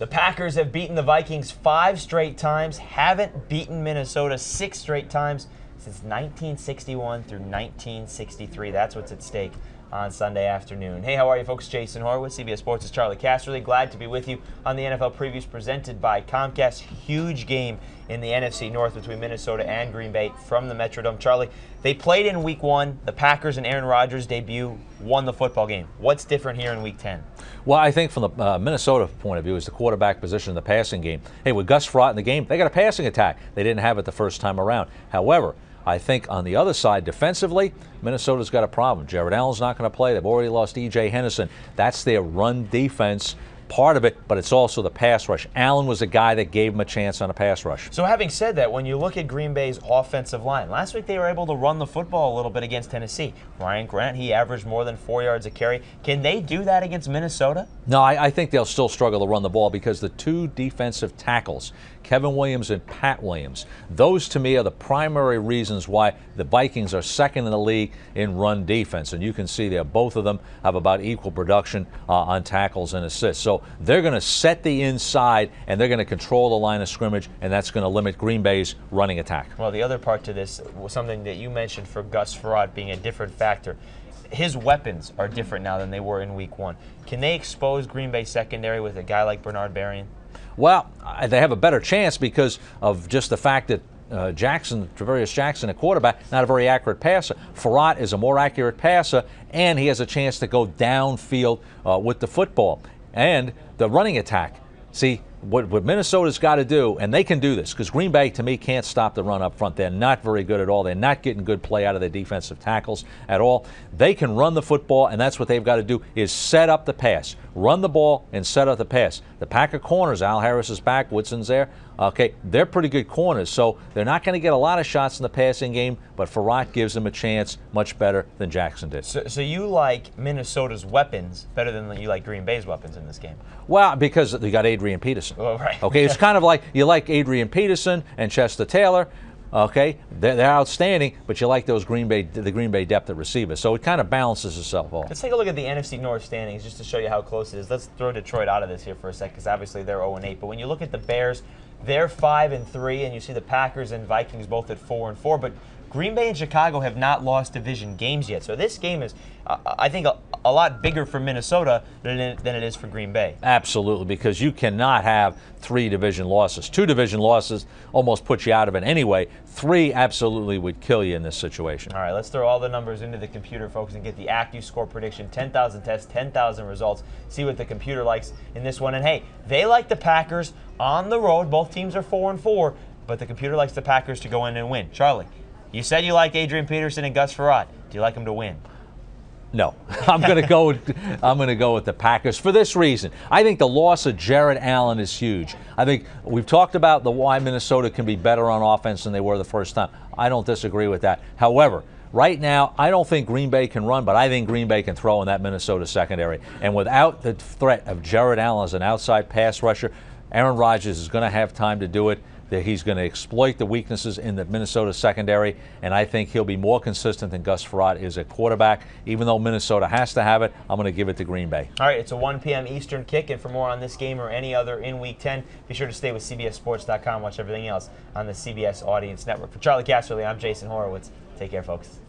The Packers have beaten the Vikings 5 straight times, haven't beaten Minnesota 6 straight times since 1961 through 1963. That's what's at stake on Sunday afternoon. Hey, how are you folks? Jason Horowitz, CBS Sports' Charley Casserly. Glad to be with you on the NFL previews presented by Comcast. Huge game in the NFC North between Minnesota and Green Bay from the Metrodome. Charlie, they played in Week 1. The Packers and Aaron Rodgers' debut won the football game. What's different here in Week 10? Well, I think from the Minnesota point of view is the quarterback position in the passing game. Hey, with Gus Frerotte in the game, they got a passing attack. They didn't have it the first time around. However, I think on the other side, defensively, Minnesota's got a problem. Jared Allen's not going to play. They've already lost E.J. Henderson. That's their run defense, part of it, but it's also the pass rush. Allen was a guy that gave him a chance on a pass rush. So having said that, when you look at Green Bay's offensive line, last week they were able to run the football a little bit against Tennessee. Ryan Grant, he averaged more than 4 yards a carry. Can they do that against Minnesota? No, I think they'll still struggle to run the ball because the two defensive tackles, Kevin Williams and Pat Williams, those to me are the primary reasons why the Vikings are second in the league in run defense. And you can see there both of them have about equal production on tackles and assists. So they're going to set the inside and they're going to control the line of scrimmage, and that's going to limit Green Bay's running attack. Well, the other part to this was something that you mentioned for Gus Frerotte being a different factor. His weapons are different now than they were in Week 1. Can they expose Green Bay secondary with a guy like Bernard Berrien? Well, they have a better chance because of just the fact that Travarius Jackson, a quarterback, not a very accurate passer. Frerotte is a more accurate passer, and he has a chance to go downfield with the football. And the running attack. See, what Minnesota's got to do, and they can do this, because Green Bay, to me, can't stop the run up front. They're not very good at all. They're not getting good play out of their defensive tackles at all. They can run the football, and that's what they've got to do, is set up the pass. Run the ball and set up the pass. The Packer corners, Al Harris is back, Woodson's there. Okay, they're pretty good corners, so they're not going to get a lot of shots in the passing game, but Frerotte gives them a chance much better than Jackson did. So you like Minnesota's weapons better than you like Green Bay's weapons in this game? Well, because you got Adrian Peterson. Well, right. Okay, it's kind of like you like Adrian Peterson and Chester Taylor. Okay, they're outstanding, but you like those the Green Bay depth at receiver. So it kind of balances itself off. Let's take a look at the NFC North standings just to show you how close it is. Let's throw Detroit out of this here for a sec, because obviously they're 0-8. But when you look at the Bears, they're 5-3, and you see the Packers and Vikings both at 4-4. But Green Bay and Chicago have not lost division games yet. So this game is, I think, a lot bigger for Minnesota than it is for Green Bay. Absolutely, because you cannot have 3 division losses. 2 division losses almost put you out of it anyway. 3 absolutely would kill you in this situation. All right, let's throw all the numbers into the computer, folks, and get the AccuScore prediction. 10,000 tests, 10,000 results. See what the computer likes in this one. And hey, they like the Packers on the road. Both teams are 4-4, but the computer likes the Packers to go in and win. Charlie, you said you liked Adrian Peterson and Gus Frerotte. Do you like them to win? No, I'm going to go with the Packers for this reason. I think the loss of Jared Allen is huge. I think we've talked about why Minnesota can be better on offense than they were the first time. I don't disagree with that. However, right now, I don't think Green Bay can run, but I think Green Bay can throw in that Minnesota secondary. And without the threat of Jared Allen as an outside pass rusher, Aaron Rodgers is going to have time to do it. That he's going to exploit the weaknesses in the Minnesota secondary, and I think he'll be more consistent than Gus Frerotte is a quarterback. Even though Minnesota has to have it, I'm going to give it to Green Bay. All right, it's a 1 p.m. Eastern kick, and for more on this game or any other in Week 10, be sure to stay with CBSSports.com. Watch everything else on the CBS Audience Network. For Charley Casserly, I'm Jason Horowitz. Take care, folks.